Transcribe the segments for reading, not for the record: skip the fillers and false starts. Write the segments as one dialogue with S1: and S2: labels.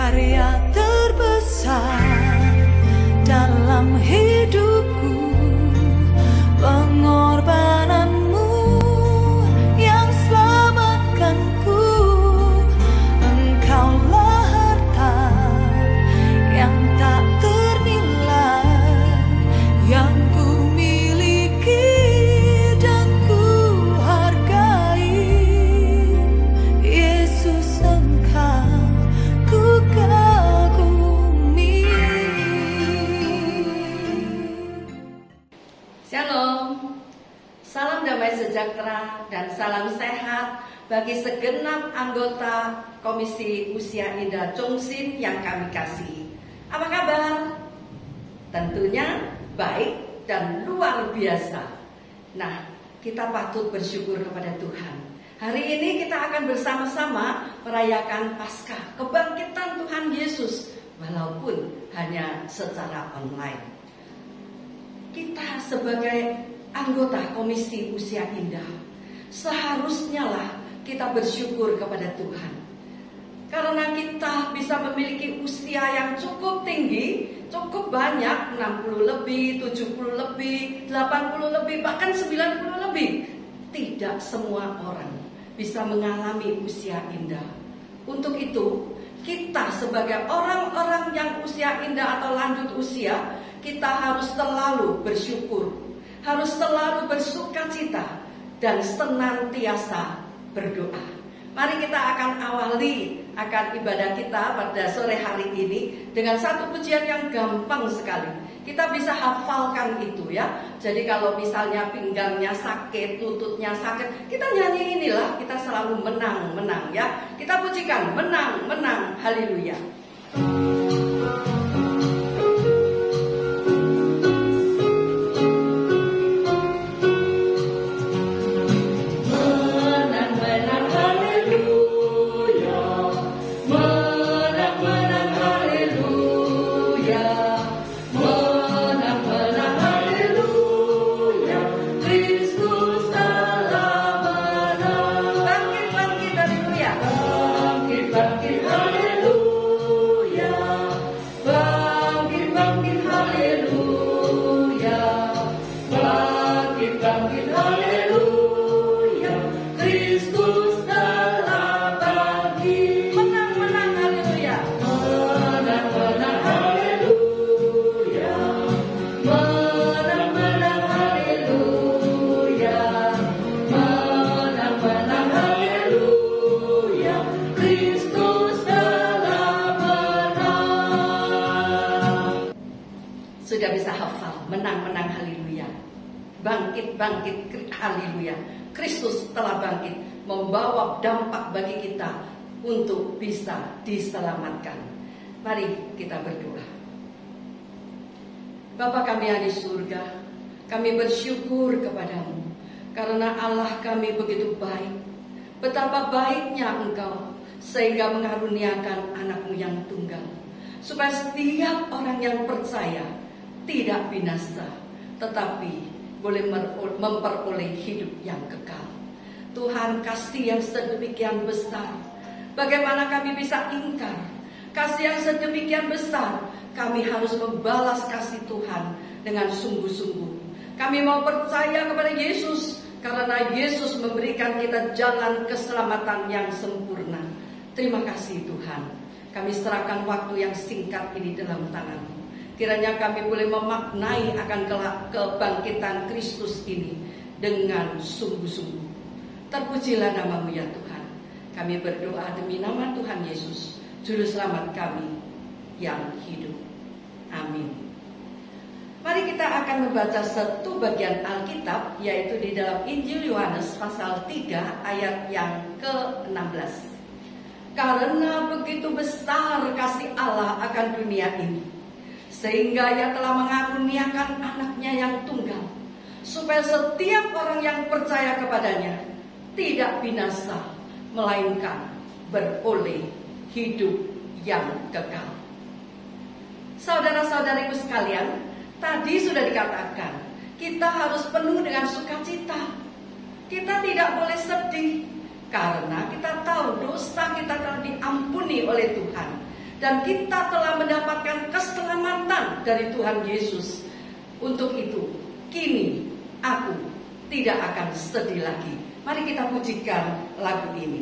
S1: karya terbesar dalam hidupku, pengorbananmu yang selamatkanku. Engkaulah harta yang tak ternilai yang ku miliki dan ku hargai. Yesus, Engkau ku kagumi.
S2: Shalom, salam damai sejahtera dan salam sehat bagi segenap anggota Komisi Usia Indah Chongsin yang kami kasihi. Apa kabar? Tentunya baik dan luar biasa. Nah, kita patut bersyukur kepada Tuhan. Hari ini kita akan bersama-sama merayakan Paskah, kebangkitan Tuhan Yesus, walaupun hanya secara online. Kita sebagai anggota Komisi Usia Indah seharusnya lah kita bersyukur kepada Tuhan, karena kita bisa memiliki usia yang cukup tinggi, cukup banyak, 60 lebih, 70 lebih, 80 lebih, bahkan 90 lebih. Tidak semua orang bisa mengalami usia indah. Untuk itu, kita sebagai orang-orang yang usia indah atau lanjut usia, kita harus selalu bersyukur, harus selalu bersukacita, dan senantiasa berdoa. Mari kita akan awali ibadah kita pada sore hari ini dengan satu pujian yang gampang sekali. Kita bisa hafalkan itu ya. Jadi kalau misalnya pinggangnya sakit, lututnya sakit, kita nyanyi inilah, kita selalu menang, menang ya. Kita pujikan menang, menang, haleluya. Sudah bisa hafal, menang-menang haleluya. Bangkit-bangkit haleluya. Kristus telah bangkit, membawa dampak bagi kita untuk bisa diselamatkan. Mari kita berdoa. Bapa kami yang di surga, kami bersyukur kepadamu karena Allah kami begitu baik. Betapa baiknya Engkau sehingga mengaruniakan anakmu yang tunggal, supaya setiap orang yang percaya tidak binasa, tetapi boleh memperoleh hidup yang kekal. Tuhan, kasih yang sedemikian besar, bagaimana kami bisa ingkar kasih yang sedemikian besar? Kami harus membalas kasih Tuhan dengan sungguh-sungguh. Kami mau percaya kepada Yesus, karena Yesus memberikan kita jalan keselamatan yang sempurna. Terima kasih Tuhan. Kami serahkan waktu yang singkat ini dalam tangan-Mu. Kiranya kami boleh memaknai akan kebangkitan Kristus ini dengan sungguh-sungguh. Terpujilah nama-Mu ya Tuhan. Kami berdoa demi nama Tuhan Yesus, Juru Selamat kami yang hidup. Amin. Mari kita akan membaca satu bagian Alkitab, yaitu di dalam Injil Yohanes pasal 3 ayat yang ke-16. Karena begitu besar kasih Allah akan dunia ini, sehingga Ia telah mengaruniakan anaknya yang tunggal, supaya setiap orang yang percaya kepadanya tidak binasa, melainkan beroleh hidup yang kekal. Saudara-saudariku sekalian, tadi sudah dikatakan, kita harus penuh dengan sukacita. Kita tidak boleh sedih, karena kita tahu dosa kita telah diampuni oleh Tuhan. dan kita telah mendapatkan keselamatan dari Tuhan Yesus. Untuk itu, kini aku tidak akan sedih lagi. Mari kita pujikan lagu ini.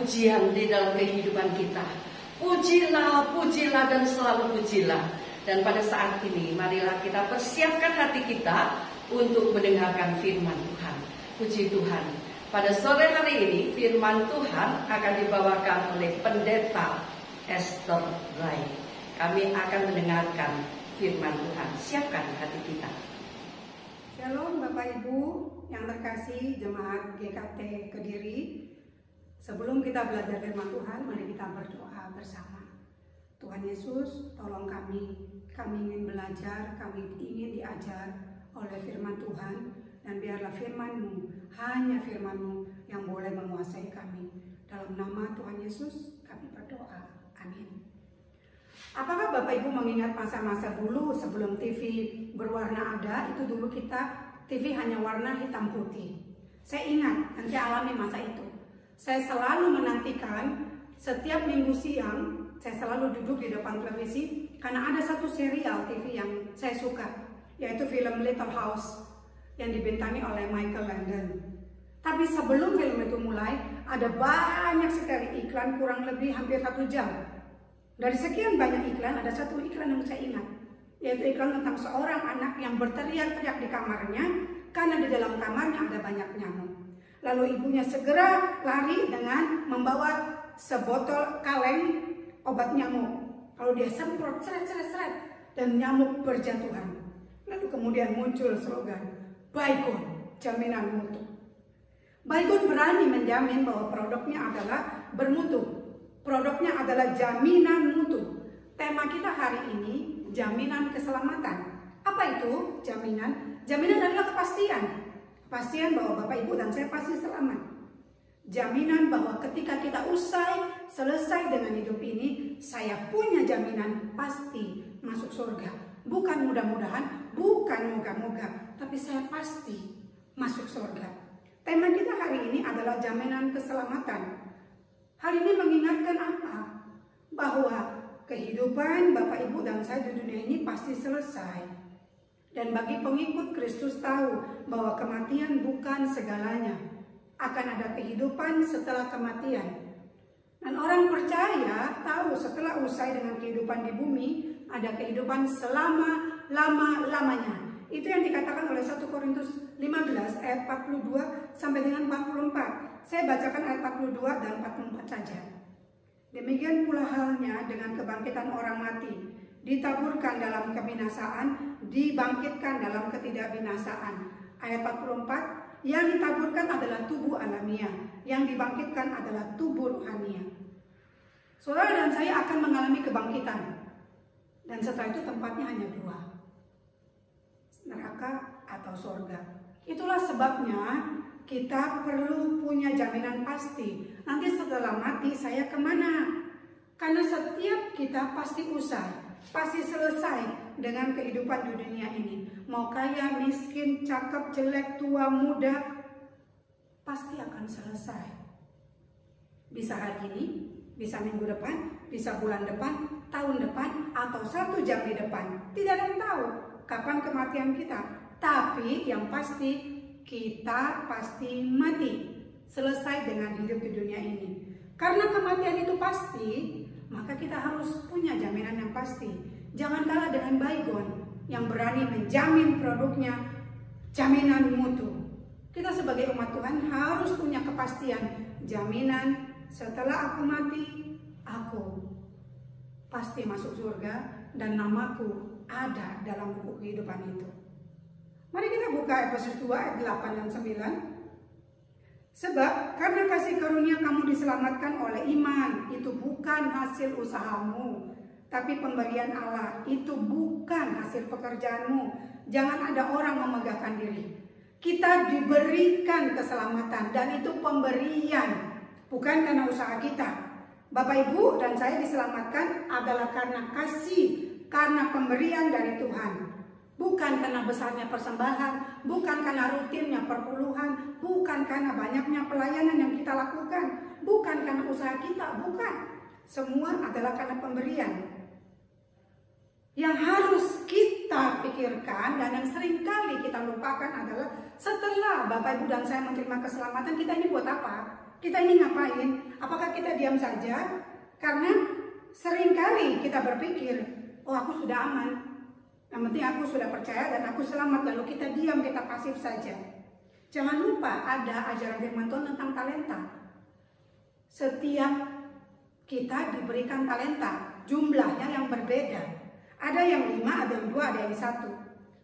S2: Pujian di dalam kehidupan kita. Pujilah, pujilah dan selalu pujilah. Dan pada saat ini marilah kita persiapkan hati kita untuk mendengarkan firman Tuhan. Puji Tuhan. Pada sore hari ini firman Tuhan akan dibawakan oleh Pendeta Esther Rai. Kami akan mendengarkan firman Tuhan. Siapkan hati kita.
S3: Shalom Bapak Ibu yang terkasih jemaat GKT Kediri. Sebelum kita belajar firman Tuhan, mari kita berdoa bersama. Tuhan Yesus, tolong kami ingin belajar, kami ingin diajar oleh firman Tuhan, dan biarlah firman-Mu, hanya firman-Mu yang boleh menguasai kami. Dalam nama Tuhan Yesus, kami berdoa. Amin. Apakah Bapak Ibu mengingat masa-masa dulu sebelum TV berwarna ada, itu dulu kita TV hanya warna hitam putih. Saya ingat dan saya alami masa itu. Saya selalu menantikan setiap minggu siang, saya selalu duduk di depan televisi karena ada satu serial TV yang saya suka, yaitu film Little House yang dibintangi oleh Michael Landon. Tapi sebelum film itu mulai, ada banyak sekali iklan, kurang lebih hampir 1 jam. Dari sekian banyak iklan, ada satu iklan yang saya ingat, yaitu iklan tentang seorang anak yang berteriak-teriak di kamarnya karena di dalam kamarnya ada banyak nyamuk. Lalu ibunya segera lari dengan membawa sebotol kaleng obat nyamuk. Lalu dia semprot seret dan nyamuk berjatuhan. Lalu kemudian muncul slogan, Baygon, jaminan mutu. Baygon berani menjamin bahwa produknya adalah bermutu. Produknya adalah jaminan mutu. Tema kita hari ini, jaminan keselamatan. Apa itu jaminan? Jaminan adalah kepastian. Kepastian bahwa Bapak Ibu dan saya pasti selamat. Jaminan bahwa ketika kita selesai dengan hidup ini, saya punya jaminan pasti masuk surga. Bukan mudah-mudahan, bukan moga-moga, tapi saya pasti masuk surga. Tema kita hari ini adalah jaminan keselamatan. Hal ini mengingatkan apa? Bahwa kehidupan Bapak Ibu dan saya di dunia ini pasti selesai. Dan bagi pengikut Kristus tahu bahwa kematian bukan segalanya. Akan ada kehidupan setelah kematian. Dan orang percaya tahu setelah usai dengan kehidupan di bumi, ada kehidupan selama-lamanya. Itu yang dikatakan oleh 1 Korintus 15 ayat 42 sampai dengan 44. Saya bacakan ayat 42 dan 44 saja. Demikian pula halnya dengan kebangkitan orang mati. Ditaburkan dalam kebinasaan, dibangkitkan dalam ketidakbinasaan. Ayat 44, yang ditaburkan adalah tubuh alamiah, yang dibangkitkan adalah tubuh rohania. Saudara dan saya akan mengalami kebangkitan. Dan setelah itu tempatnya hanya 2. Neraka atau surga. Itulah sebabnya kita perlu punya jaminan pasti. Nanti setelah mati saya kemana? Karena setiap kita pasti usai, pasti selesai dengan kehidupan di dunia ini. Mau kaya, miskin, cakep, jelek, tua, muda, pasti akan selesai. Bisa hari ini, bisa minggu depan, bisa bulan depan, tahun depan, atau 1 jam di depan. Tidak ada yang tahu kapan kematian kita. Tapi yang pasti kita pasti mati, selesai dengan hidup di dunia ini. Karena kematian itu pasti, maka kita harus punya jaminan yang pasti. Jangan kalah dengan baygon yang berani menjamin produknya jaminan mutu. Kita sebagai umat Tuhan harus punya kepastian, jaminan setelah aku mati, aku pasti masuk surga dan namaku ada dalam buku kehidupan itu. Mari kita buka Efesus 2 ayat 8 dan 9. Sebab karena kasih karunia kamu diselamatkan oleh iman, itu bukan hasil usahamu, tapi pemberian Allah. Itu bukan hasil pekerjaanmu. Jangan ada orang memegahkan diri. Kita diberikan keselamatan dan itu pemberian, bukan karena usaha kita. Bapak Ibu dan saya diselamatkan adalah karena kasih, karena pemberian dari Tuhan. Bukan karena besarnya persembahan, bukan karena rutinnya perpuluhan, bukan karena banyaknya pelayanan yang kita lakukan, bukan karena usaha kita, bukan. Semua adalah karena pemberian. Yang harus kita pikirkan dan yang seringkali kita lupakan adalah setelah Bapak Ibu dan saya menerima keselamatan, kita ini buat apa? Kita ini ngapain? Apakah kita diam saja? Karena seringkali kita berpikir, oh aku sudah aman, yang penting aku sudah percaya dan aku selamat, lalu kita diam, kita pasif saja. Jangan lupa ada ajaran firman Tuhan tentang talenta. Setiap kita diberikan talenta, jumlahnya yang berbeda. Ada yang 5, ada yang 2, ada yang 1.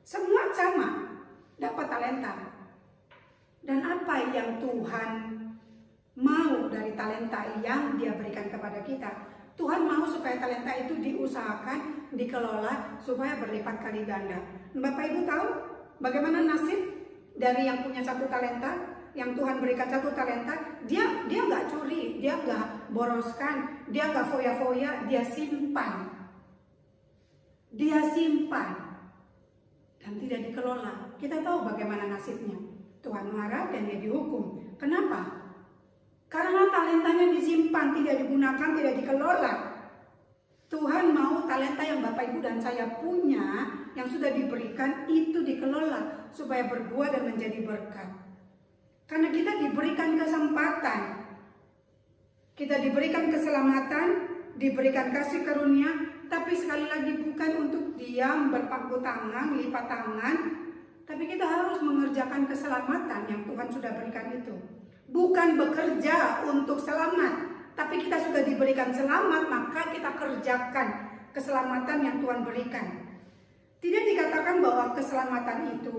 S3: Semua sama, dapat talenta. Dan apa yang Tuhan mau dari talenta yang Dia berikan kepada kita? Tuhan mau supaya talenta itu diusahakan, dikelola supaya berlipat kali ganda. Bapak Ibu tahu bagaimana nasib dari yang punya 1 talenta, yang Tuhan berikan 1 talenta? Dia nggak curi, dia nggak boroskan, dia nggak foya-foya, dia simpan. Dia simpan dan tidak dikelola. Kita tahu bagaimana nasibnya. Tuhan marah dan Dia dihukum. Kenapa? Karena talentanya disimpan, tidak digunakan, tidak dikelola. Tuhan mau talenta yang Bapak Ibu dan saya punya, yang sudah diberikan, itu dikelola supaya berbuah dan menjadi berkat. Karena kita diberikan kesempatan, kita diberikan keselamatan, diberikan kasih karunia, tapi sekali lagi bukan untuk diam, berpangku tangan, lipat tangan, tapi kita harus mengerjakan keselamatan yang Tuhan sudah berikan itu. Bukan bekerja untuk selamat, tapi kita sudah diberikan selamat, maka kita kerjakan keselamatan yang Tuhan berikan. Tidak dikatakan bahwa keselamatan itu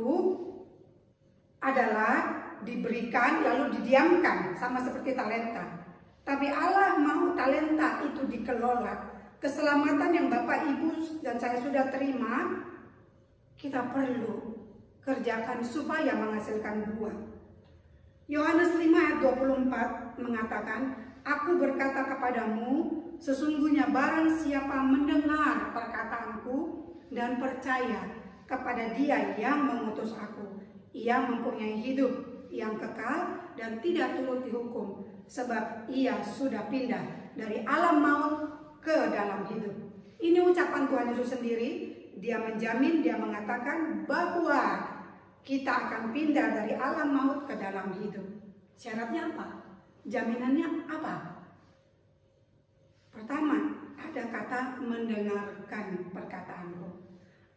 S3: adalah diberikan lalu didiamkan, sama seperti talenta. Tapi Allah mau talenta itu dikelola. Keselamatan yang Bapak Ibu dan saya sudah terima, kita perlu kerjakan supaya menghasilkan buah. Yohanes 5 ayat 24 mengatakan, aku berkata kepadamu, sesungguhnya barang siapa mendengar perkataanku dan percaya kepada Dia yang mengutus aku, ia mempunyai hidup yang kekal dan tidak turut dihukum, sebab ia sudah pindah dari alam maut ke dalam hidup. Ini ucapan Tuhan Yesus sendiri. Dia menjamin, Dia mengatakan bahwa kita akan pindah dari alam maut ke dalam hidup. Syaratnya apa? Jaminannya apa? Pertama, ada kata mendengarkan perkataanku.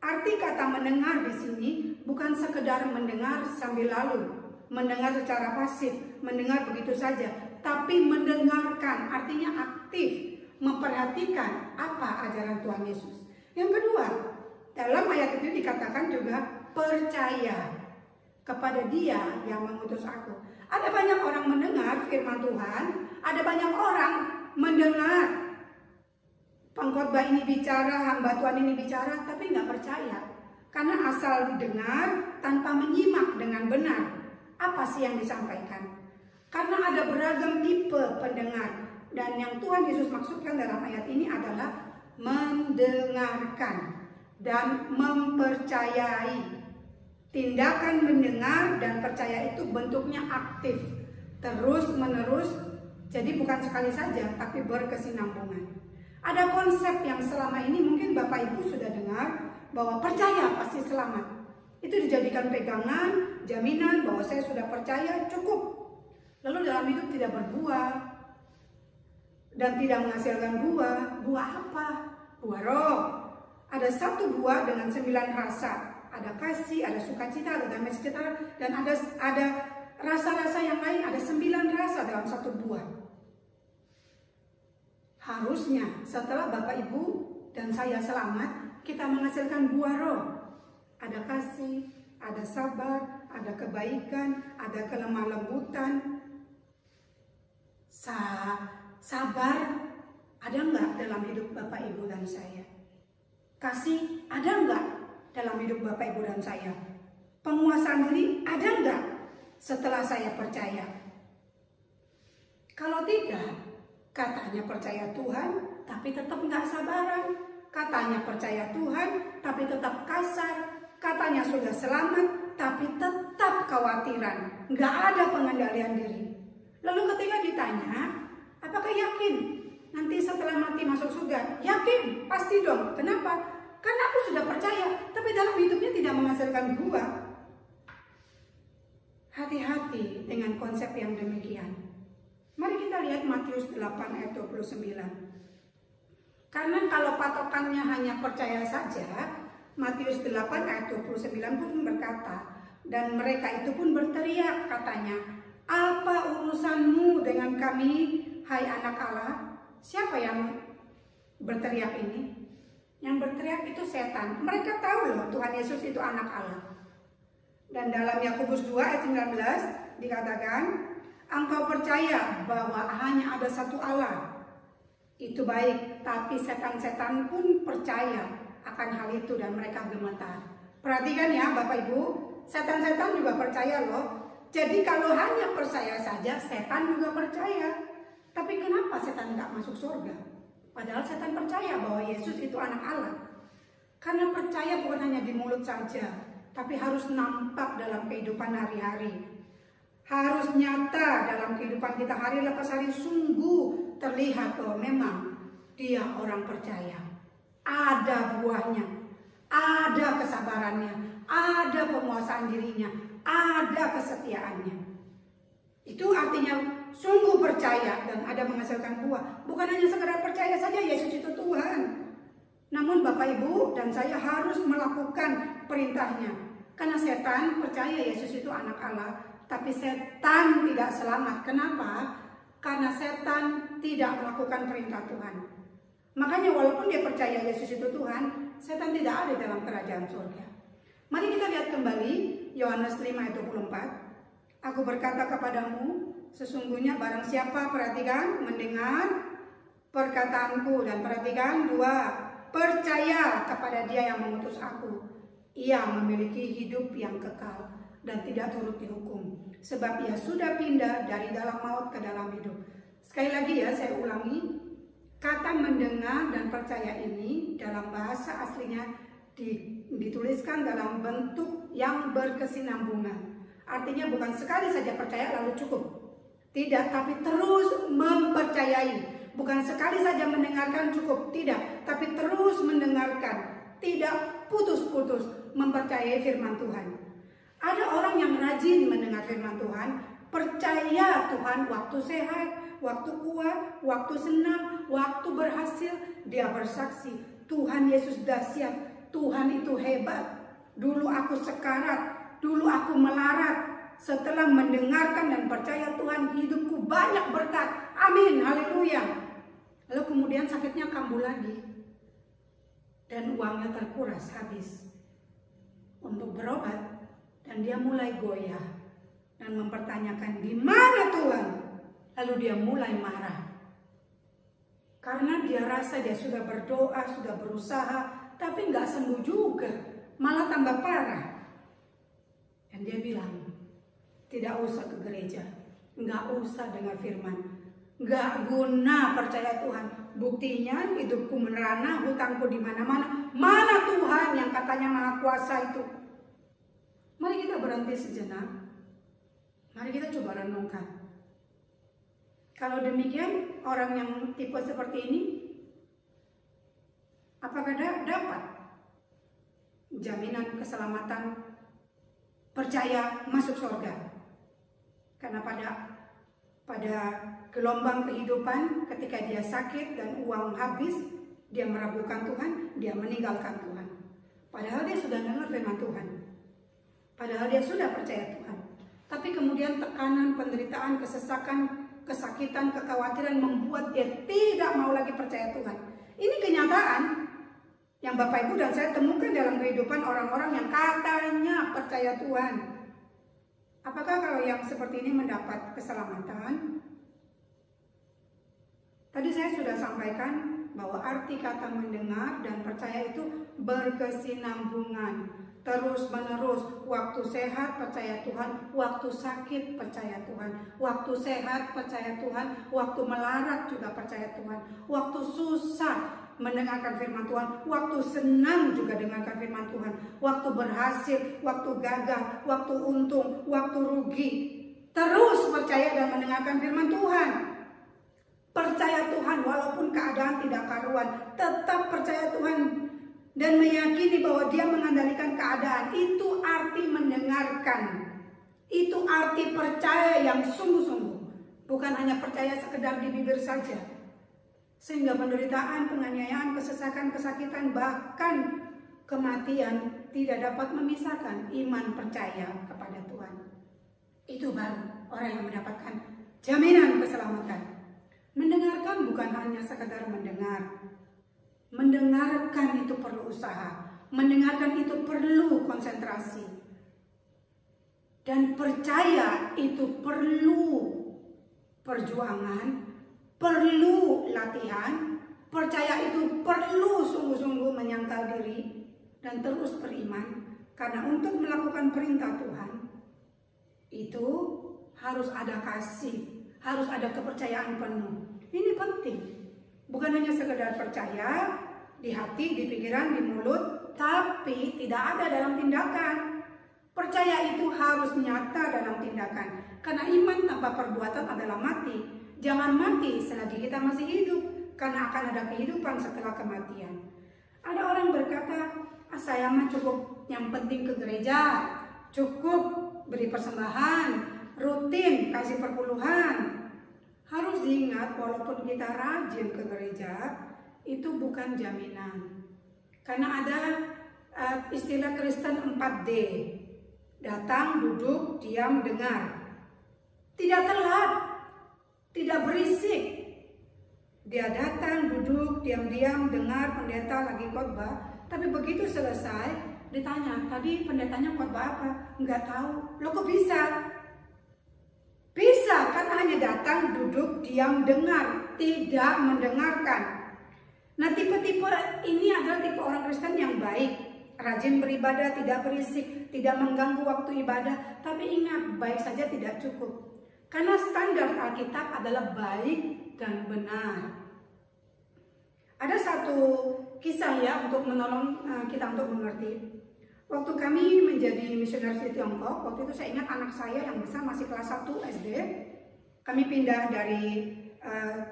S3: Arti kata mendengar di sini bukan sekedar mendengar sambil lalu, mendengar secara pasif, mendengar begitu saja, tapi mendengarkan, artinya aktif, memperhatikan apa ajaran Tuhan Yesus. Yang kedua, dalam ayat itu dikatakan juga percaya kepada Dia yang mengutus aku. Ada banyak orang mendengar firman Tuhan, ada banyak orang mendengar pengkhotbah ini bicara, hamba Tuhan ini bicara, tapi nggak percaya. Karena asal dengar tanpa menyimak dengan benar, apa sih yang disampaikan? Karena ada beragam tipe pendengar, dan yang Tuhan Yesus maksudkan dalam ayat ini adalah mendengarkan dan mempercayai. Tindakan mendengar dan percaya itu bentuknya aktif, terus menerus, jadi bukan sekali saja, tapi berkesinambungan. Ada konsep yang selama ini mungkin Bapak Ibu sudah dengar, bahwa percaya pasti selamat. Itu dijadikan pegangan, jaminan bahwa saya sudah percaya, cukup. Lalu dalam hidup tidak berbuah dan tidak menghasilkan buah. Buah apa? Buah roh. Ada satu buah dengan 9 rasa. Ada kasih, ada sukacita, ada damai sejahtera, dan ada rasa-rasa yang lain. Ada 9 rasa dalam satu buah. Harusnya setelah Bapak Ibu dan saya selamat, kita menghasilkan buah roh. Ada kasih, ada sabar, ada kebaikan, ada kelemah lembutan. Sabar ada enggak dalam hidup Bapak Ibu dan saya? Kasih ada enggak dalam hidup Bapak Ibu dan saya? Penguasaan diri ada enggak setelah saya percaya? Kalau tidak, katanya percaya Tuhan, tapi tetap enggak sabaran. Katanya percaya Tuhan, tapi tetap kasar. Katanya sudah selamat, tapi tetap khawatiran. Nggak ada pengendalian diri. Lalu ketika ditanya, apakah yakin nanti setelah mati masuk surga? Yakin, pasti dong. Kenapa? Karena aku sudah percaya, tapi dalam hidupnya tidak menghasilkan buah. Hati-hati dengan konsep yang demikian. Mari kita lihat Matius 8 ayat 29. Karena kalau patokannya hanya percaya saja, Matius 8 ayat 29 pun berkata, dan mereka itu pun berteriak katanya, apa urusanmu dengan kami, hai anak Allah? Siapa yang berteriak ini? Yang berteriak itu setan. Mereka tahu loh Tuhan Yesus itu anak Allah. Dan dalam Yakobus 2 ayat 19 dikatakan, engkau percaya bahwa hanya ada satu Allah. Itu baik, tapi setan-setan pun percaya akan hal itu dan mereka gemetar. Perhatikan ya Bapak Ibu, setan-setan juga percaya loh. Jadi kalau hanya percaya saja, setan juga percaya. Tapi kenapa setan nggak masuk surga? Padahal setan percaya bahwa Yesus itu anak Allah. Karena percaya bukan hanya di mulut saja, tapi harus nampak dalam kehidupan hari-hari. Harus nyata dalam kehidupan kita hari lepas hari, sungguh terlihat bahwa memang dia orang percaya. Ada buahnya, ada kesabarannya, ada penguasaan dirinya, ada kesetiaannya. Itu artinya sungguh percaya dan ada menghasilkan buah. Bukan hanya sekedar percaya saja Yesus itu Tuhan. Namun Bapak Ibu dan saya harus melakukan perintahnya. Karena setan percaya Yesus itu anak Allah, tapi setan tidak selamat. Kenapa? Karena setan tidak melakukan perintah Tuhan. Makanya walaupun dia percaya Yesus itu Tuhan, setan tidak ada dalam kerajaan surga. Mari kita lihat kembali Yohanes 5 ayat 24. Aku berkata kepadamu, sesungguhnya barang siapa, perhatikan, mendengar perkataanku, dan perhatikan 2, percaya kepada dia yang mengutus aku, ia memiliki hidup yang kekal dan tidak turut dihukum, sebab ia sudah pindah dari dalam maut ke dalam hidup. Sekali lagi ya, saya ulangi, kata mendengar dan percaya ini dalam bahasa aslinya dituliskan dalam bentuk yang berkesinambungan. Artinya bukan sekali saja percaya lalu cukup. Tidak, tapi terus mempercayai. Bukan sekali saja mendengarkan cukup, tidak, tapi terus mendengarkan, tidak putus-putus mempercayai firman Tuhan. Ada orang yang rajin mendengar firman Tuhan, percaya Tuhan waktu sehat, waktu kuat, waktu senang, waktu berhasil, dia bersaksi, Tuhan Yesus dahsyat, Tuhan itu hebat. Dulu aku sekarat, dulu aku melarat. Setelah mendengarkan dan percaya Tuhan, hidupku banyak berkat. Amin, haleluya. Lalu kemudian sakitnya kambuh lagi. Dan uangnya terkuras habis untuk berobat. Dan dia mulai goyah dan mempertanyakan, di mana Tuhan? Lalu dia mulai marah. Karena dia rasa dia sudah berdoa, sudah berusaha, tapi nggak sembuh juga. malah tambah parah. Dan dia bilang, tidak usah ke gereja, nggak usah dengar firman, nggak guna percaya Tuhan. Buktinya hidupku menerana, hutangku di mana-mana. Mana Tuhan yang katanya maha kuasa itu? Mari kita berhenti sejenak. Mari kita coba renungkan. Kalau demikian, orang yang tipe seperti ini, apakah dapat jaminan keselamatan, percaya masuk surga? Karena pada gelombang kehidupan, ketika dia sakit dan uang habis, dia meragukan Tuhan, dia meninggalkan Tuhan. Padahal dia sudah dengar firman Tuhan. Padahal dia sudah percaya Tuhan. Tapi kemudian tekanan, penderitaan, kesesakan, kesakitan, kekhawatiran membuat dia tidak mau lagi percaya Tuhan. Ini kenyataan yang Bapak Ibu dan saya temukan dalam kehidupan orang-orang yang katanya percaya Tuhan. Apakah kalau yang seperti ini mendapat keselamatan? Tadi saya sudah sampaikan bahwa arti kata mendengar dan percaya itu berkesinambungan, terus menerus. Waktu sehat percaya Tuhan, waktu sakit percaya Tuhan, waktu sehat percaya Tuhan, waktu melarat juga percaya Tuhan, waktu susah mendengarkan firman Tuhan, waktu senang juga dengarkan firman Tuhan, waktu berhasil, waktu gagal, waktu untung, waktu rugi, terus percaya dan mendengarkan firman Tuhan. Percaya Tuhan walaupun keadaan tidak karuan, tetap percaya Tuhan dan meyakini bahwa dia mengendalikan keadaan. Itu arti mendengarkan. Itu arti percaya yang sungguh-sungguh, bukan hanya percaya sekedar di bibir saja. Sehingga penderitaan, penganiayaan, kesesakan, kesakitan, bahkan kematian tidak dapat memisahkan iman percaya kepada Tuhan. Itu baru orang yang mendapatkan jaminan keselamatan. Mendengarkan bukan hanya sekedar mendengar. Mendengarkan itu perlu usaha. Mendengarkan itu perlu konsentrasi. Dan percaya itu perlu perjuangan, perlu latihan. Percaya itu perlu sungguh-sungguh menyangkal diri dan terus beriman. Karena untuk melakukan perintah Tuhan, itu harus ada kasih. Harus ada kepercayaan penuh. Ini penting. Bukan hanya sekedar percaya di hati, di pikiran, di mulut, tapi tidak ada dalam tindakan. Percaya itu harus nyata dalam tindakan. Karena iman tanpa perbuatan adalah mati. Jangan mati selagi kita masih hidup, karena akan ada kehidupan setelah kematian. Ada orang berkata, saya mah cukup yang penting ke gereja, cukup beri persembahan, rutin kasih perpuluhan. Harus diingat, walaupun kita rajin ke gereja, itu bukan jaminan. Karena ada istilah Kristen 4D. Datang, duduk, diam, dengar. Tidak telat, tidak berisik. Dia datang, duduk, diam-diam, dengar pendeta lagi khotbah. Tapi begitu selesai, ditanya, tadi pendetanya khotbah apa? Enggak tahu. Loh kok bisa? Bisa, karena hanya datang, duduk, diam, dengar, tidak mendengarkan. Nah, tipe-tipe ini adalah tipe orang Kristen yang baik, rajin beribadah, tidak berisik, tidak mengganggu waktu ibadah. Tapi ingat, baik saja tidak cukup. Karena standar Alkitab adalah baik dan benar. Ada satu kisah ya untuk menolong kita untuk mengerti. Waktu kami menjadi misionaris di Tiongkok, waktu itu saya ingat anak saya yang besar masih kelas 1 SD. Kami pindah dari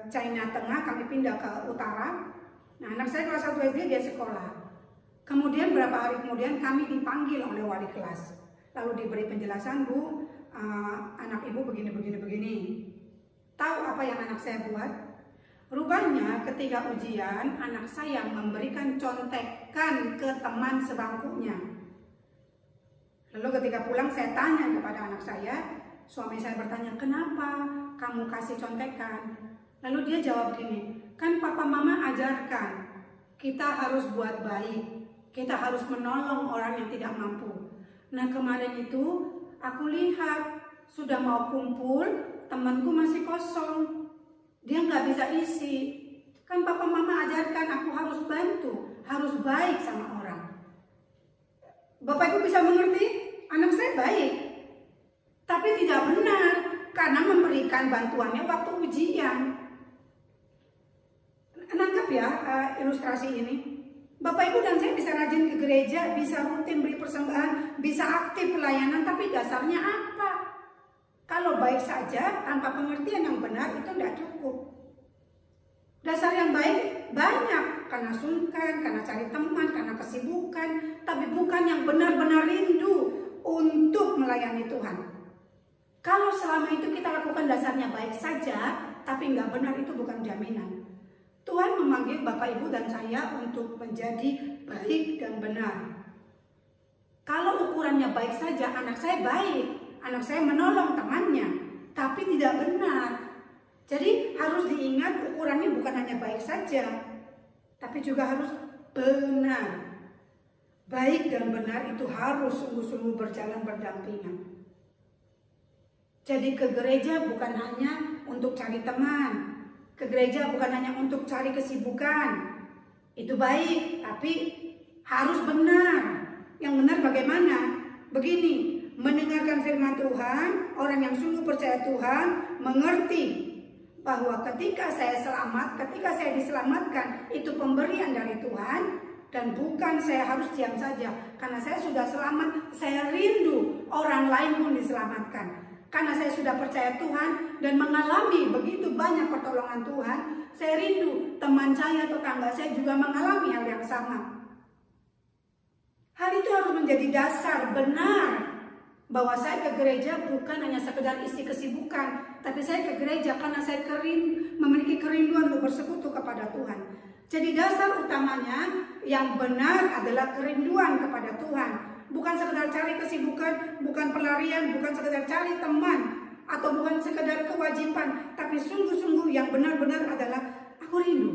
S3: China Tengah, kami pindah ke utara. Nah, anak saya kelas 1 SD, dia sekolah. Kemudian berapa hari kemudian kami dipanggil oleh wali kelas. Lalu diberi penjelasan, Bu, anak ibu begini. Tahu apa yang anak saya buat? Rupanya ketika ujian, anak saya memberikan contekan ke teman sebangkunya. Lalu ketika pulang saya tanya kepada anak saya, suami saya bertanya, kenapa kamu kasih contekan? Lalu dia jawab gini, kan papa mama ajarkan, kita harus buat baik, kita harus menolong orang yang tidak mampu. Nah kemarin itu aku lihat, sudah mau kumpul, temanku masih kosong, dia nggak bisa isi. Kan papa mama ajarkan aku harus bantu, harus baik sama orang. Bapak Ibu bisa mengerti? Anak saya baik, tapi tidak benar karena memberikan bantuannya waktu ujian. Nangkap ya ilustrasi ini. Bapak Ibu dan saya bisa rajin ke gereja, bisa rutin beri persembahan, bisa aktif pelayanan, tapi dasarnya apa? Kalau baik saja tanpa pengertian yang benar itu tidak cukup. Dasar yang baik banyak, karena sungkan, karena cari teman, karena kesibukan, tapi bukan yang benar-benar rindu untuk melayani Tuhan. Kalau selama itu kita lakukan dasarnya baik saja, tapi nggak benar, itu bukan jaminan. Tuhan memanggil Bapak Ibu dan saya untuk menjadi baik dan benar. Kalau ukurannya baik saja, anak saya baik, anak saya menolong temannya, tapi tidak benar. Jadi harus diingat ukurannya bukan hanya baik saja, tapi juga harus benar. Baik dan benar itu harus sungguh-sungguh berjalan berdampingan. Jadi ke gereja bukan hanya untuk cari teman, ke gereja bukan hanya untuk cari kesibukan. Itu baik, tapi harus benar. Yang benar bagaimana? Begini, mendengarkan firman Tuhan, orang yang sungguh percaya Tuhan mengerti bahwa ketika saya selamat, ketika saya diselamatkan, itu pemberian dari Tuhan, dan bukan saya harus diam saja. Karena saya sudah selamat, saya rindu orang lain pun diselamatkan. Karena saya sudah percaya Tuhan dan mengalami begitu banyak pertolongan Tuhan, saya rindu teman saya, tetangga saya juga mengalami hal yang sama. Hal itu harus menjadi dasar benar bahwa saya ke gereja bukan hanya sekedar isi kesibukan, tapi saya ke gereja karena saya memiliki kerinduan untuk bersekutu kepada Tuhan. Jadi dasar utamanya yang benar adalah kerinduan kepada Tuhan. Bukan sekedar cari kesibukan, bukan pelarian, bukan sekedar cari teman, atau bukan sekedar kewajiban, tapi sungguh-sungguh yang benar-benar adalah aku rindu.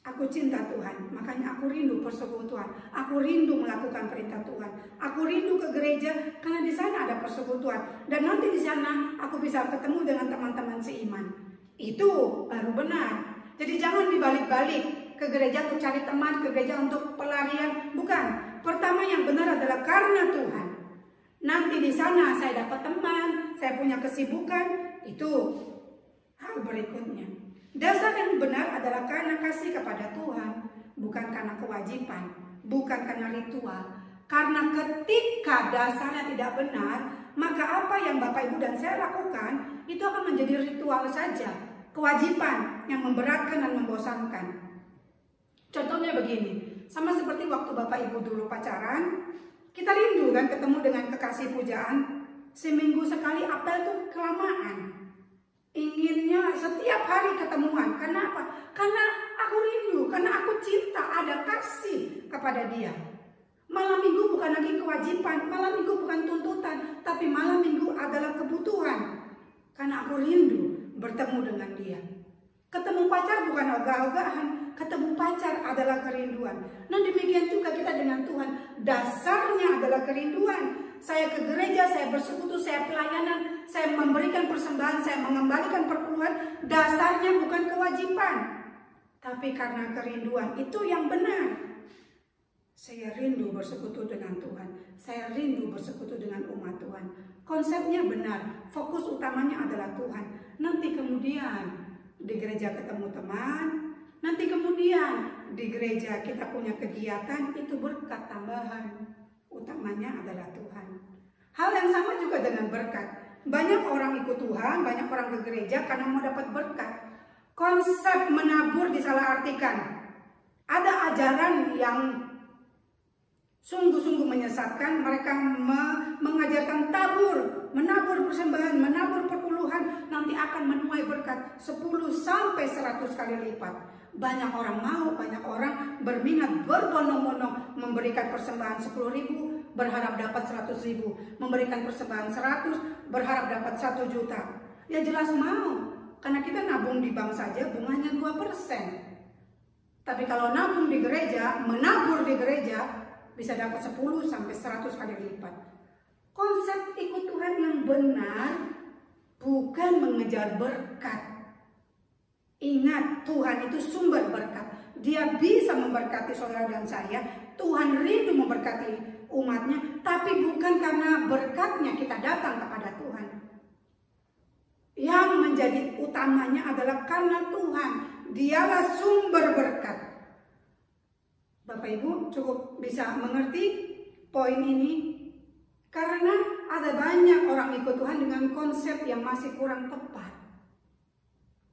S3: Aku cinta Tuhan, makanya aku rindu persekutuan. Aku rindu melakukan perintah Tuhan. Aku rindu ke gereja karena di sana ada persekutuan. Dan nanti di sana aku bisa ketemu dengan teman-teman seiman. Itu baru benar. Jadi jangan dibalik-balik. Ke gereja untuk cari teman, ke gereja untuk pelarian, bukan. Pertama yang benar adalah karena Tuhan. Nanti di sana saya dapat teman, saya punya kesibukan, itu hal berikutnya. Dasar yang benar adalah karena kasih kepada Tuhan, bukan karena kewajiban, bukan karena ritual. Karena ketika dasarnya tidak benar, maka apa yang Bapak Ibu dan saya lakukan itu akan menjadi ritual saja, kewajiban yang memberatkan dan membosankan. Contohnya begini, sama seperti waktu Bapak Ibu dulu pacaran, kita rindu kan ketemu dengan kekasih pujaan. Seminggu sekali apel tuh kelamaan. Inginnya setiap hari ketemuan. Karena apa? Karena aku rindu, karena aku cinta, ada kasih kepada dia. Malam minggu bukan lagi kewajiban, malam minggu bukan tuntutan, tapi malam minggu adalah kebutuhan. Karena aku rindu bertemu dengan dia. Ketemu pacar bukan ogah-ogahan, ketemu pacar adalah kerinduan. Nah demikian juga kita dengan Tuhan, dasarnya adalah kerinduan. Saya ke gereja, saya bersekutu, saya pelayanan, saya memberikan persembahan, saya mengembalikan perpuluhan, dasarnya bukan kewajiban, tapi karena kerinduan. Itu yang benar. Saya rindu bersekutu dengan Tuhan, saya rindu bersekutu dengan umat Tuhan. Konsepnya benar, fokus utamanya adalah Tuhan. Nanti kemudian di gereja ketemu teman, nanti kemudian di gereja kita punya kegiatan, itu berkat tambahan. Utamanya adalah Tuhan. Hal yang sama juga dengan berkat. Banyak orang ikut Tuhan, banyak orang ke gereja karena mau dapat berkat. Konsep menabur disalahartikan. Ada ajaran yang sungguh-sungguh menyesatkan. Mereka mengajarkan tabur, menabur persembahan, menabur perpuluhan, nanti akan menuai berkat 10 sampai 100 kali lipat. Banyak orang mau, banyak orang berminat, berbondong-bondong memberikan persembahan 10.000, berharap dapat 100.000, memberikan persembahan 100, berharap dapat 1 juta. Ya jelas mau, karena kita nabung di bank saja bunganya 2%. Tapi kalau nabung di gereja, menabur di gereja, bisa dapat 10 sampai 100 kali lipat. Konsep ikut Tuhan yang benar bukan mengejar berkat. Ingat, Tuhan itu sumber berkat. Dia bisa memberkati saudara dan saya Tuhan rindu memberkati umatnya, tapi bukan karena berkatnya kita datang kepada Tuhan. Yang menjadi utamanya adalah karena Tuhan, Dialah sumber berkat. Bapak Ibu cukup bisa mengerti poin ini, karena ada banyak orang ikut Tuhan dengan konsep yang masih kurang tepat.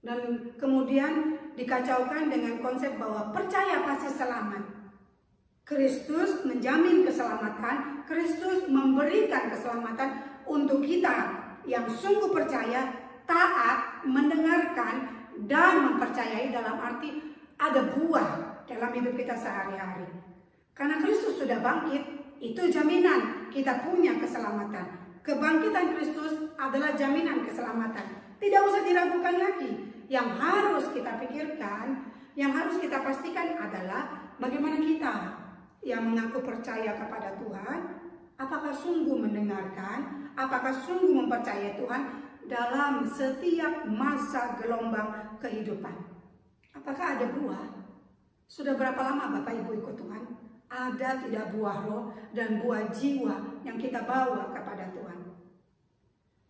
S3: Dan kemudian dikacaukan dengan konsep bahwa percaya pasti selamat. Kristus menjamin keselamatan, Kristus memberikan keselamatan untuk kita yang sungguh percaya, taat, mendengarkan, dan mempercayai, dalam arti ada buah dalam hidup kita sehari-hari. Karena Kristus sudah bangkit, itu jaminan kita punya keselamatan. Kebangkitan Kristus adalah jaminan keselamatan. Tidak usah diragukan lagi. Yang harus kita pikirkan, yang harus kita pastikan adalah bagaimana kita yang mengaku percaya kepada Tuhan, apakah sungguh mendengarkan, apakah sungguh mempercayai Tuhan dalam setiap masa gelombang kehidupan. Apakah ada buah? Sudah berapa lama Bapak Ibu ikut Tuhan? Ada tidak buah roh dan buah jiwa yang kita bawa kepada Tuhan?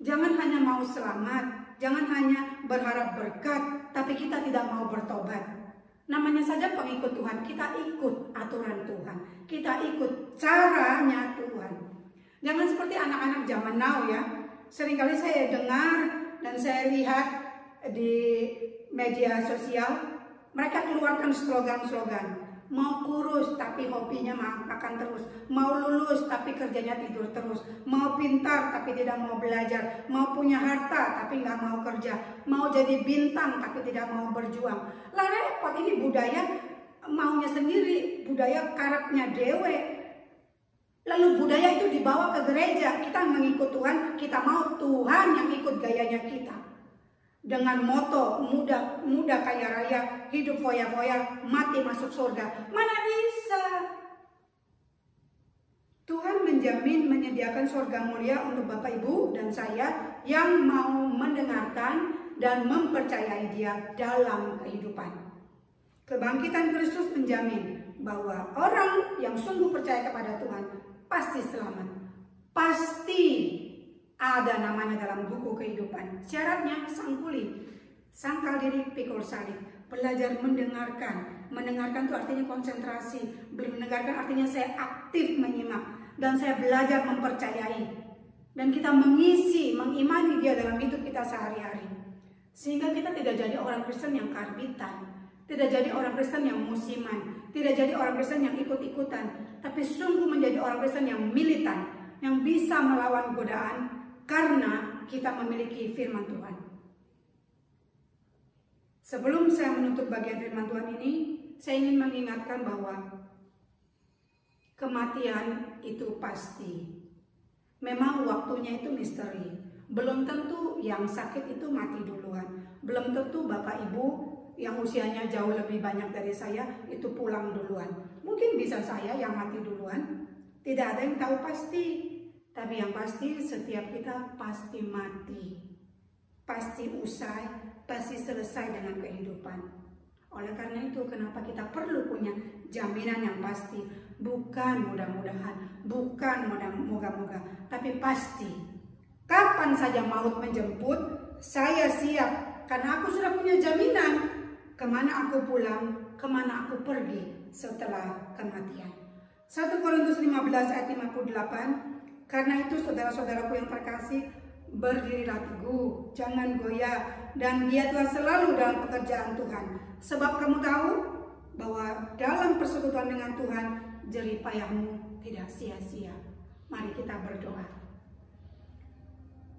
S3: Jangan hanya mau selamat, jangan hanya berharap berkat, tapi kita tidak mau bertobat. Namanya saja pengikut Tuhan, kita ikut aturan Tuhan, kita ikut caranya Tuhan. Jangan seperti anak-anak zaman now ya. Seringkali saya dengar dan saya lihat di media sosial, mereka keluarkan slogan-slogan. Mau kurus tapi hobinya makan terus, mau lulus tapi kerjanya tidur terus, mau pintar tapi tidak mau belajar, mau punya harta tapi nggak mau kerja, mau jadi bintang tapi tidak mau berjuang. Lah repot, ini budaya maunya sendiri, budaya karepnya dewe. Lalu budaya itu dibawa ke gereja, kita mengikut Tuhan, kita mau Tuhan yang ikut gayanya kita. Dengan moto muda kaya raya, hidup foya-foya, mati masuk surga. Mana bisa? Tuhan menjamin menyediakan surga mulia untuk Bapak Ibu dan saya yang mau mendengarkan dan mempercayai Dia dalam kehidupan. Kebangkitan Kristus menjamin bahwa orang yang sungguh percaya kepada Tuhan pasti selamat, pasti ada namanya dalam buku kehidupan. Syaratnya sangkuli, sangkal diri, pikul salib, belajar mendengarkan. Mendengarkan itu artinya konsentrasi, mendengarkan artinya saya aktif menyimak, dan saya belajar mempercayai. Dan kita mengisi, mengimani Dia dalam hidup kita sehari-hari. Sehingga kita tidak jadi orang Kristen yang karbitan, tidak jadi orang Kristen yang musiman, tidak jadi orang Kristen yang ikut-ikutan, tapi sungguh menjadi orang Kristen yang militan, yang bisa melawan godaan, karena kita memiliki firman Tuhan. Sebelum saya menutup bagian firman Tuhan ini, saya ingin mengingatkan bahwa kematian itu pasti. Memang waktunya itu misteri. Belum tentu yang sakit itu mati duluan. Belum tentu Bapak Ibu yang usianya jauh lebih banyak dari saya itu pulang duluan. Mungkin bisa saya yang mati duluan. Tidak ada yang tahu pasti. Tapi yang pasti setiap kita pasti mati, pasti usai, pasti selesai dengan kehidupan. Oleh karena itu kenapa kita perlu punya jaminan yang pasti. Bukan mudah-mudahan, bukan moga-moga, tapi pasti. Kapan saja maut menjemput, saya siap. Karena aku sudah punya jaminan. Kemana aku pulang, kemana aku pergi setelah kematian. 1 Korintus 15 ayat 58. Karena itu saudara-saudaraku yang terkasih, berdirilah teguh, jangan goyah, dan giatlah selalu dalam pekerjaan Tuhan. Sebab kamu tahu bahwa dalam persekutuan dengan Tuhan, jerih payahmu tidak sia-sia. Mari kita berdoa.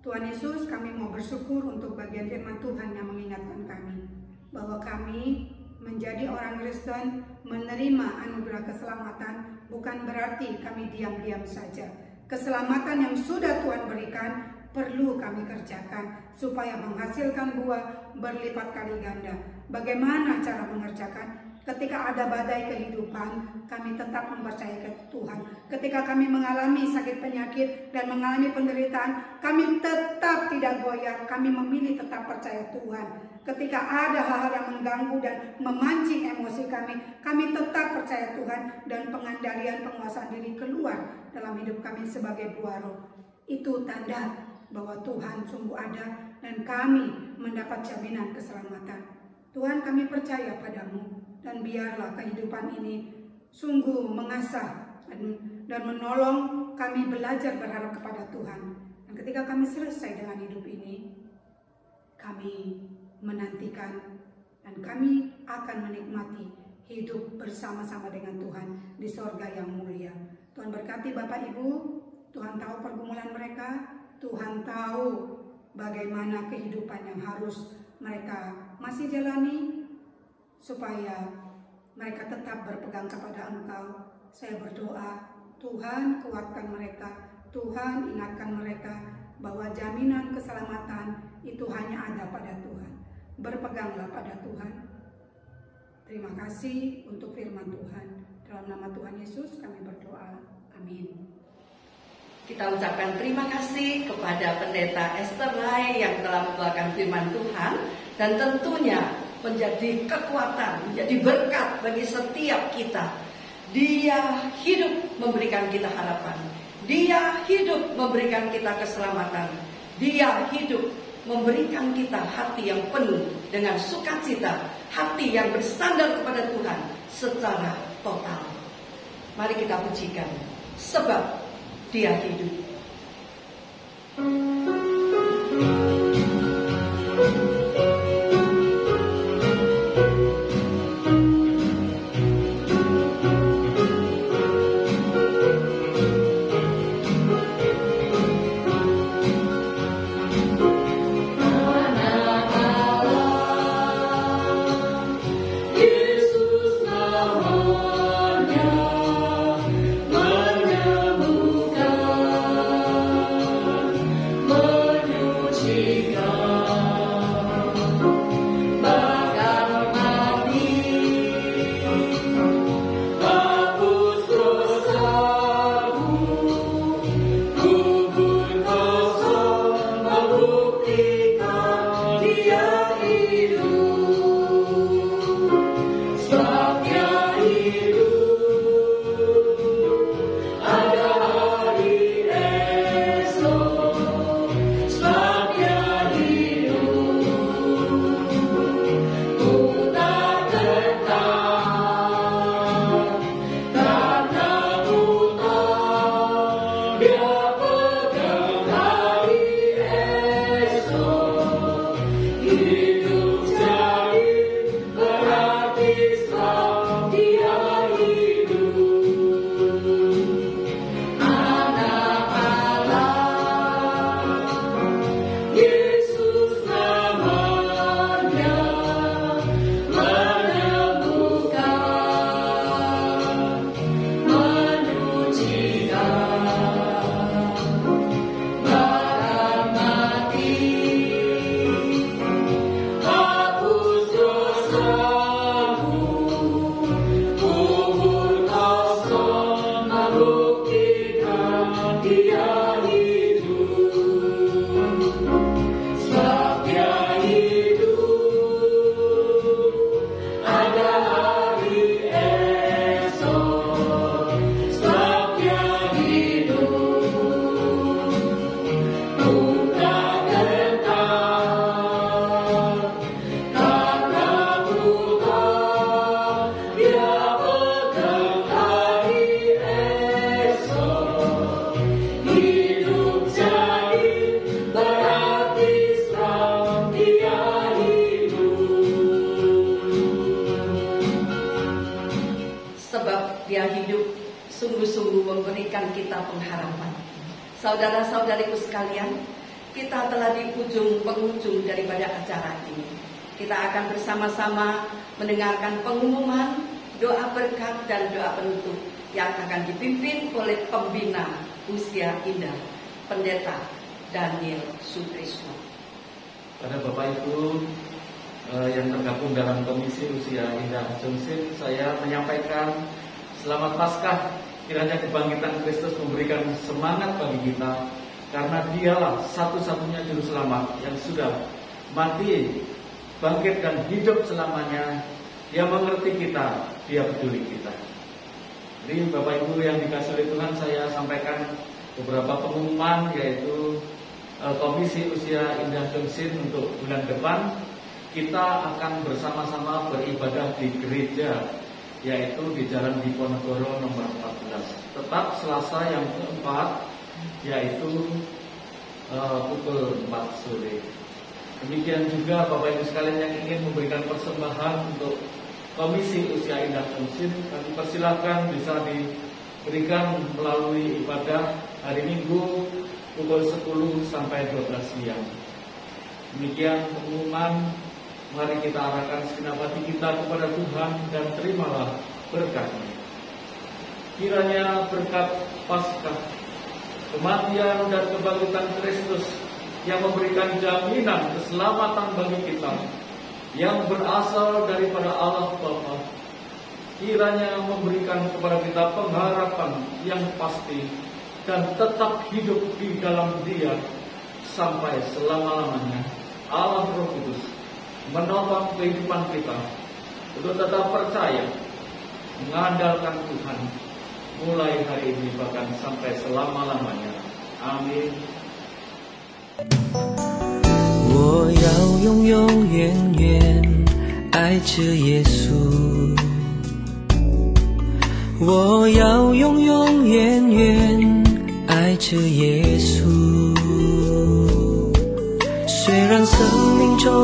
S3: Tuhan Yesus, kami mau bersyukur untuk bagian firman Tuhan yang mengingatkan kami bahwa kami menjadi orang Kristen, menerima anugerah keselamatan, bukan berarti kami diam-diam saja. Keselamatan yang sudah Tuhan berikan perlu kami kerjakan supaya menghasilkan buah berlipat kali ganda. Bagaimana cara mengerjakan? Ketika ada badai kehidupan, kami tetap mempercayakan Tuhan. Ketika kami mengalami sakit penyakit dan mengalami penderitaan, kami tetap tidak goyah. Kami memilih tetap percaya Tuhan. Ketika ada hal-hal yang mengganggu dan memancing emosi kami tetap percaya Tuhan, dan pengendalian penguasaan diri keluar dalam hidup kami sebagai buah roh. Itu tanda bahwa Tuhan sungguh ada dan kami mendapat jaminan keselamatan. Tuhan, kami percaya padamu, dan biarlah kehidupan ini sungguh mengasah dan menolong kami belajar berharap kepada Tuhan. Dan ketika kami selesai dengan hidup ini, kami menantikan dan kami akan menikmati hidup bersama-sama dengan Tuhan di sorga yang mulia. Tuhan berkati Bapak Ibu. Tuhan tahu pergumulan mereka. Tuhan tahu bagaimana kehidupan yang harus mereka masih jalani, supaya mereka tetap berpegang kepada Engkau. Saya berdoa, Tuhan kuatkan mereka, Tuhan ingatkan mereka bahwa jaminan keselamatan itu hanya ada pada Tuhan. Berpeganglah pada Tuhan. Terima kasih untuk firman Tuhan. Dalam nama Tuhan Yesus kami berdoa. Amin.
S2: Kita ucapkan terima kasih kepada Pendeta Esther Rai yang telah membawakan firman Tuhan, dan tentunya menjadi kekuatan, menjadi berkat bagi setiap kita. Dia hidup memberikan kita harapan. Dia hidup memberikan kita keselamatan. Dia hidup memberikan kita hati yang penuh dengan sukacita, hati yang bersandar kepada Tuhan secara total. Mari kita pujikan, sebab Dia hidup. Saudara-saudariku sekalian, kita telah di penghujung daripada acara ini. Kita akan bersama-sama mendengarkan pengumuman, doa berkat dan doa penutup yang akan dipimpin oleh pembina Usia Indah, Pendeta Daniel Sutrisno.
S4: Pada Bapak Ibu, yang tergabung dalam Komisi Usia Indah Johnson, saya menyampaikan selamat Paskah. Kiranya kebangkitan Kristus memberikan semangat bagi kita, karena dialah satu-satunya juru selamat yang sudah mati, bangkit dan hidup selamanya. Dia mengerti kita, dia peduli kita. Jadi Bapak Ibu yang dikasih oleh Tuhan, saya sampaikan beberapa pengumuman, yaitu Komisi Usia Indah Johnson untuk bulan depan. Kita akan bersama-sama beribadah di gereja, yaitu di Jalan Diponegoro nomor 14. Tetap Selasa yang keempat, yaitu pukul 4 sore. Demikian juga Bapak Ibu sekalian yang ingin memberikan persembahan untuk Komisi Usia Indah Johnson, kami persilahkan bisa diberikan melalui ibadah hari Minggu pukul 10 sampai 12 siang. Demikian pengumuman. Mari kita arahkan segenap hati kita kepada Tuhan dan terimalah berkat-Nya. Kiranya berkat Paskah, kematian dan kebangkitan Kristus yang memberikan jaminan keselamatan bagi kita, yang berasal daripada Allah Bapa, kiranya memberikan kepada kita pengharapan yang pasti dan tetap hidup di dalam Dia sampai selama-lamanya. Allah Roh Kudus menopang kehidupan kita untuk tetap percaya, mengandalkan Tuhan mulai hari ini bahkan sampai selama-lamanya. Amin.
S1: 我要永永远远爱着耶稣，我要永永远远爱着耶稣。虽然生命中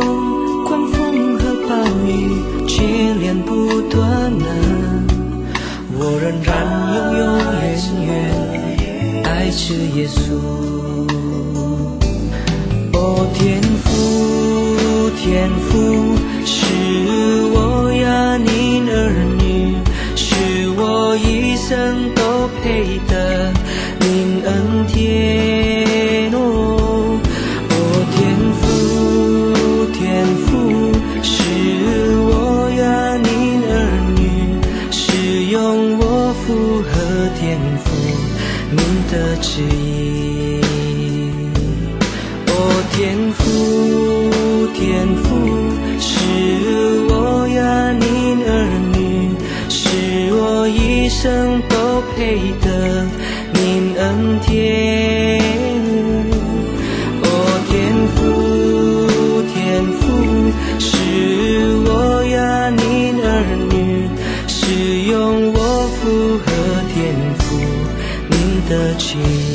S1: 狂风和暴雨接连不断啊，我仍然永永远远爱着耶稣。哦，天父，天父，是我呀您儿女，是我一生都配得您恩典哦。哦，天父，天父，是我呀您儿女，是用我符合天父您的旨意。天父，天父，是我呀您儿女，是我一生都配得您恩典。哦，天父，天父，是我呀您儿女，是用我符合天父您的旨意。